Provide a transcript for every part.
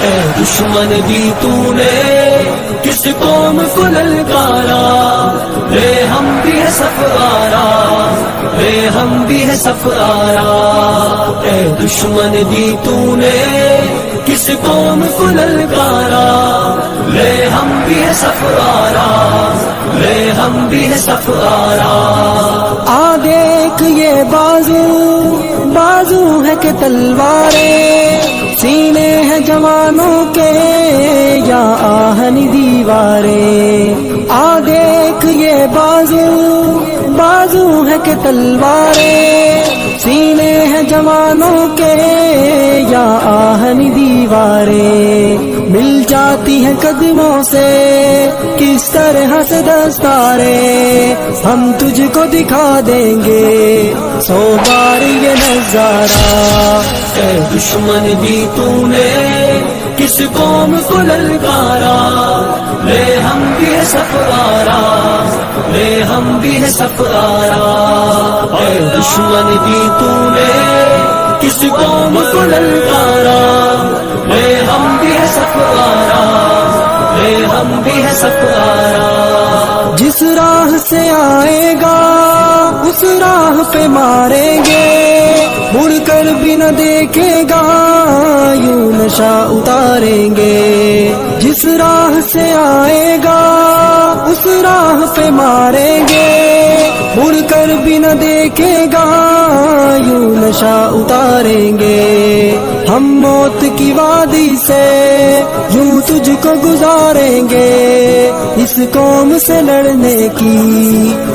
اے دشمن بھی تو نے کس قوم کو للکارا، رے ہم بھی ہے سفارا، رے ہم بھی ہے سفارا، اے دشمن بھی تو نے کس قوم کو للکارا، رے ہم بھی ہے سفارا، رے ہم بھی ہے سفارا۔ آ دیکھ یہ بازو بازو ہے کہ تلواریں، سینے ہیں جوانوں کے یا آہنی دیواریں، آ دیکھ یہ بازو بازو ہے کہ تلواریں، سینے ہیں جوانوں کے یا آہنی دیواریں، مل جاتی ہیں قدموں سے کس طرح سے دستاریں، ہم تجھ کو دکھا دیں گے 100 بار یہ نظارہ۔ اے دشمن بھی تو نے کس قوم کو للکارا، رے ہم بھی ہے سفارا، رے ہم بھی ہے سفارا، اے دشمن بھی تو نے کس قوم کو للکارا، رے ہم بھی ہے سفارا، رے ہم بھی ہے سفارا۔ جس راہ سے آئے گا اس راہ پہ ماریں گے، مڑ کر بھی نہ دیکھے گا یوں نشہ اتاریں گے، جس راہ سے آئے گا اس راہ پہ ماریں گے، مڑ کر بھی نہ دیکھے گا یوں نشہ اتاریں گے، ہم موت کی وادی سے یوں تجھ کو گزاریں گے، اس قوم سے لڑنے کی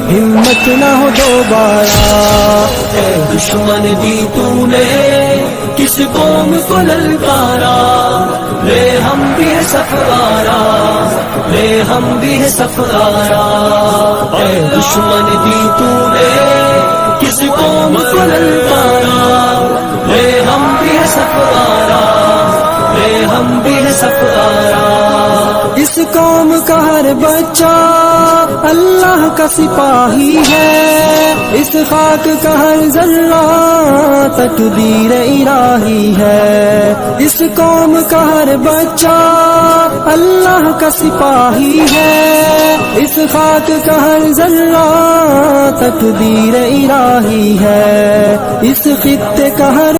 ہمت نہ ہو دوبارہ۔ اے دشمن بھی تو نے کس قوم کو للکارا، رے ہم بھی ہے سفارا، رے ہم بھی ہے سفارا، اے دشمن بھی تو نے کس قوم کو للکارا، رے ہم بھی ہے سفارا، رے ہم بھی ہے سفارا۔ اس قوم کا ہر بچہ اللہ کا سپاہی ہے، اس خاک کا ہر ذرہ تقدیر الہی ہے، اس قوم کا ہر بچہ اللہ کا سپاہی ہے، اس خاک کا ہر ذرہ تقدیر الہی ہے، اس خطے کا ہر